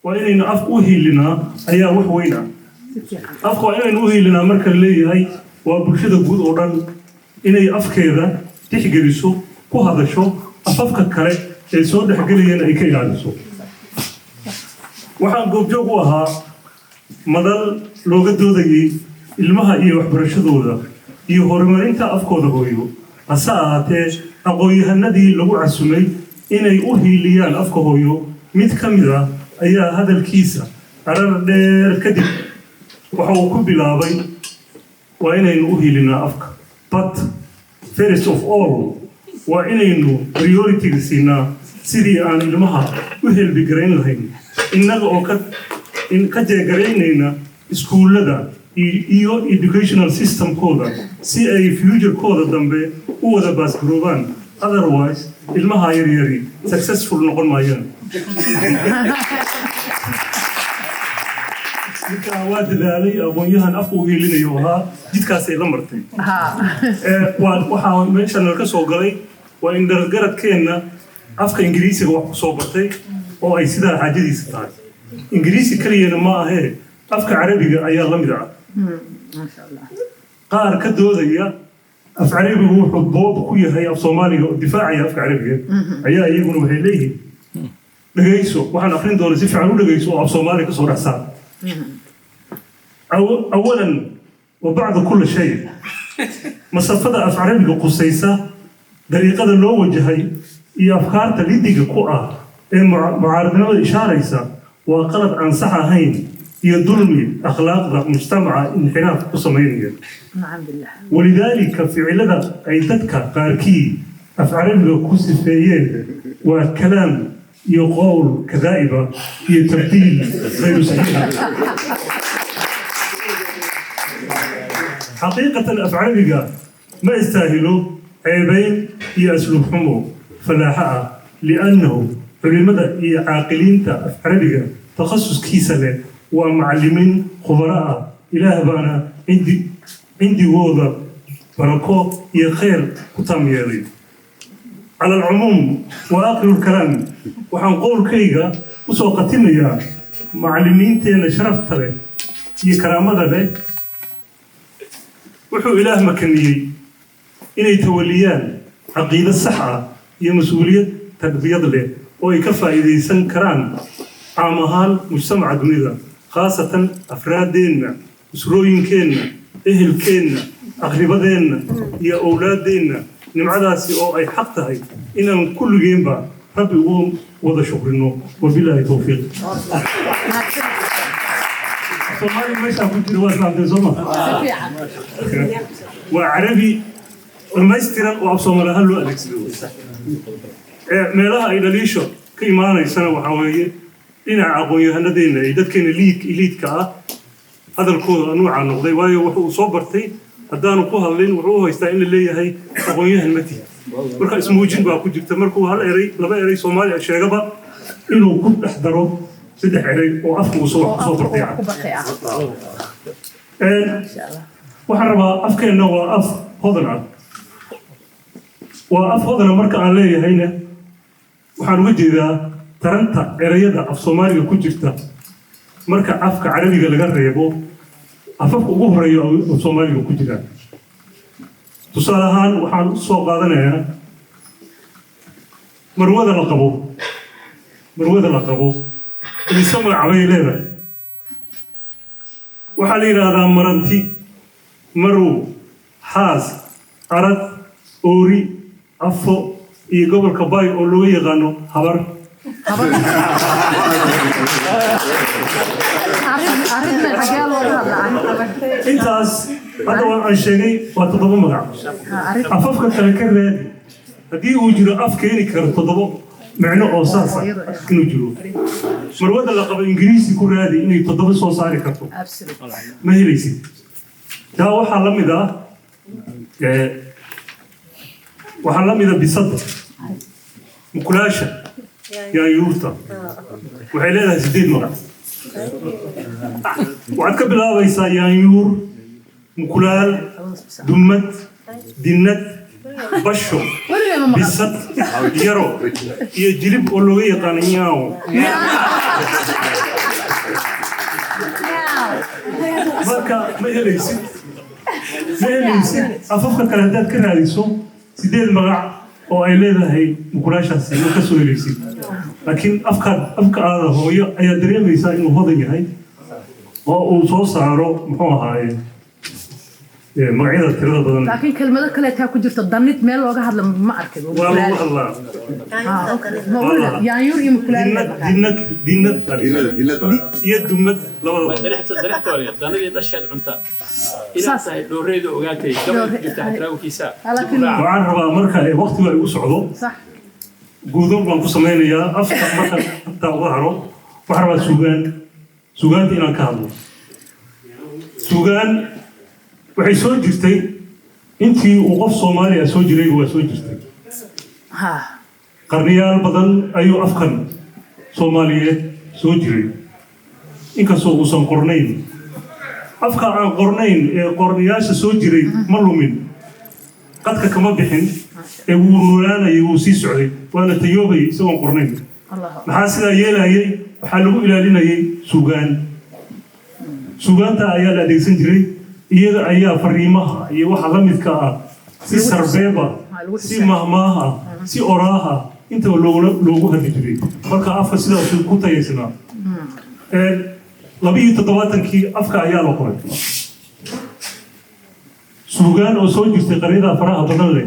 وإن أفقه لنا أيا وحوينا أفقه إنه لنا مركز اللي هي وبرشة جود أوران إني أفكذا تحجرسو وهذا شو أفكر كره الصوت حجري أنا إكيد عارسو waxaan goobjoog u ahaa madal looga doodayay ilmaha iyo waxbarashadooda iyo horumarinta afkooda hooyo hase ahaatee aqoon-yahanadii lagu casumay inay u hiiliyaan afka hooyo mid ka mid ah ayaa hadalkiisa arar dheer kadib waxa uu ku bilaabay waa inaynu u hiilinaa afka but first of all waa inaynu priority siinaa sidii aan ilmaha u helbigarayn lahayn innaga oo ka jeegaraynayna iskuullada iyo educational system kooda si ay future kooda dambe u wada baasgaroobaan otherwise ilmaha yaryari successful noqon maayaan marka waa dadaalay aqoon-yahan afku u hiilinayo ahaa jidkaasay la martay waxaa meeshan ka soo galay waa in dargaradkeenna afka ingiriisiga wax ku soo bartay oo ay sidaa xaajadiisa tahay ingiriisi kaliyana ma ahee afka carabiga ayaa la mid ah qaar ka doodaya af carabigu wuxuu dood ku yahay af soomaaliga oo difaacaya afka carabiga ayaa iyaguna waxay leeyihiin dhagayso waxaan aqrin doonaa si fiican u dhagayso oo af soomaaliga kasoo dhex saar awalan wa bacda kulli shay masafada af carabiga qusaysa dariiqada loo wajahay iyo afkaarta lidiga ku ah معارضنا إشارة وقلب عن صحة هين هي ظلم أخلاق مجتمع انحراف قصمين ولذلك في علة عدتك قاركي أفعال كوسفيين وكلام يقول كذائبة هي تبديل غير صحيح حقيقة الأفعال ما يستاهلوا عيبين هي أسلوب حمو فلاحة لأنه علماء هي عاقلين عربية تخصص كيسة ومعلمين خبراء إله بانا عندي وضع بركو هي خير كتام يالي على العموم وآخر الكلام وحنقول كيغا وسوقتنا يا معلمين تينا شرف ترى هي كرامة ذلك وحو إله مكاني إن يتوليان عقيدة الصحة هي مسؤولية تربية له ويكفى إذا يسنكران عامهال مجتمع دنيا خاصة أفرادنا أسروين كينا إهل كينا أقربادنا يا أولادنا نمعداسي أو أي حقها إنهم كل جيمبا ربي يقوم وضع شكرنا وبالله توفيق صومالي ما يشافون جرواز عبد الزمان وعربي ما يستيران وعبصومالي هلو أليكسلو meelaha ay dhaliisho ka imaanaysana waxa weeye dhinaca aqoon-yahanadeenna ay dadkeena liidka ah hadalkooda nuuca noqday waayo wuxuu soo bartay haddaanu ku hadlin wuxuu haystaa in la leeyahay aqoon-yahan ma tihi marka ismuujin baa ku jirta markuu hal eray laba eray soomaaliya sheegaba inuu ku dhex daro saddex eray oo afka uu soo bartay waxaan rabaa afkeenna waa af hodan ah waa af hodana marka aan leeyahayna waxaan uga jeedaa taranta erayada af soomaaliga ku jirta marka afka carabiga laga reebo afafka ugu horeeya oo soomaaliga ku jira tusaale ahaan waxaan u soo qaadanayaa marwada la qabo inisa magac bay leedahay waxaa la yidhaahdaa maranti marow xaas arad oori afo iyo gobolka bay oo loo yaqaano habar intaas hadda waan sheegay waa 7 magac afafka kale ka raadi haddii uu jiro af keeni karo 7 macno oo saas ah inuu jiro marwada la qabo ingiriisi ku raadi inay 7 soo saari karto ma helaysid taa waxaa la mid ah waxaa la mid ah bisada mukulaasha yaa yuurta waxay leedahay 8 magac waxaad ka bilaabaysaa yaanyuur mukulaal dumad dinad basho bisad yaro iyo jilib oo looga yaqaan nyaaw marka ma helaysid afafka kale haddaad ka raadiso 8 magac oo ay leedahay mukulaashaasi ma ka soo helaysid laakiin afka aada hooyo ayaa dareemaysaa inuu hodan yahay oo uu soo saaro muxuu ahaaye magacyada tirada badan laakiin kelmado kale taa ku jirto danid meel looga hadlo ma arkay waa lagu hadlaa yaanyuur iyo mukulaal dinad iyo dumad labadaba danadii dhasheed cunta ilaa tahay dhooreedu ogaatay gabadh jirta xatraawkiisa waxaan rabaa marka waqtiga ay u socdo sax guudoon baan ku samaynayaa afka marka intaa uga haro waxaan rabaa sugaanta inaan ka hadlo sugaan waxay soo jirtay intii uu qof Soomaali ah soo jiray waa soo jirtay qarniyaal badan ayuu afkan Soomaaliyeed soo jiray inkastoo uusan qornayn afka aan qornayn ee qorniyaasha soo jiray ma lumin qadka kama bixin ee wuu noolaanayay wuu sii socday waana tayoobay isagoon qornayn maxaa sidaa yeelayay waxaa lagu ilaalinayay sugaanta ayaa la adeegsan jiray iyaga ayaa fariimaha iyo waxa la midka ah si sarbeeba si mahmaaha si oraaha inta loogu hadli jiray marka afka sidaas ku tayaysnaa 27kii afka ayaa la qoray sugaan oo soo jirtay qarniyada faraha badan leh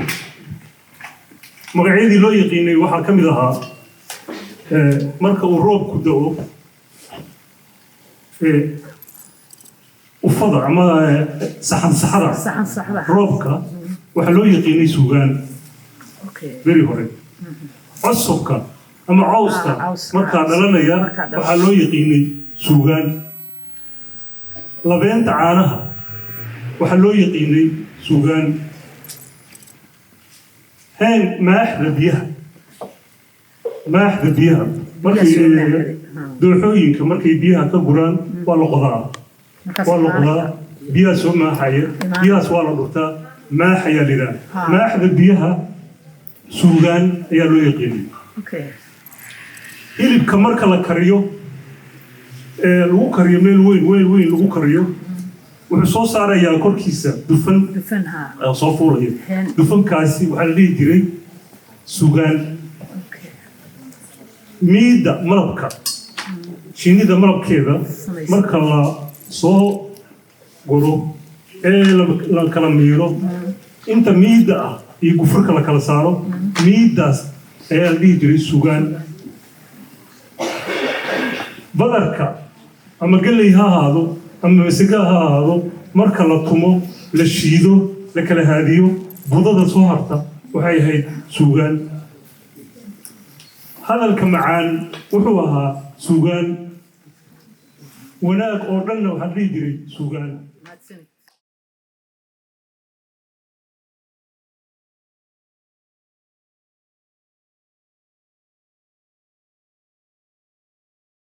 magacyadii loo yaqiinay waxaa ka mid ahaa marka uu roobku da'o ufada ama saxada roobka waxa loo yaqiinay sugaan beri hore cusubka ama cawska markaa dhalanaya waxaa loo yaqiinay sugaan labeenta caanaha waxaa loo yaqiinay sugaan maaxda biyaha markay dooxooyinka markay biyaha ka guraan waa la qodaa biyaha soo maaxaya biyahaas waa la dhurtaa maax ayaa la yidhaha maaxda biyaha suugaan ayaa loo yaqiinay hilibka marka la kariyo lagu kariyo meel weyn lagu kariyo wuxuu soo saarayaa korkiisa dufan soo fuulaya dufankaasi waxaa la dhihi jiray sugaan miida malabka shinnida malabkeeda marka la soo guro ee la kala miiro inta miida ah iyo gufurka la kala saaro miidaas ayaa la dhihi jiray sugaan badarka ama galley ha ahaado ama masega ha ahaado marka la tumo la shiido la kala haadiyo budada soo harta waxay ahayd sugaan hadalka macaan wuxuu ahaa sugaan wanaag oo dhanna waxaa dhihi jiray sugaan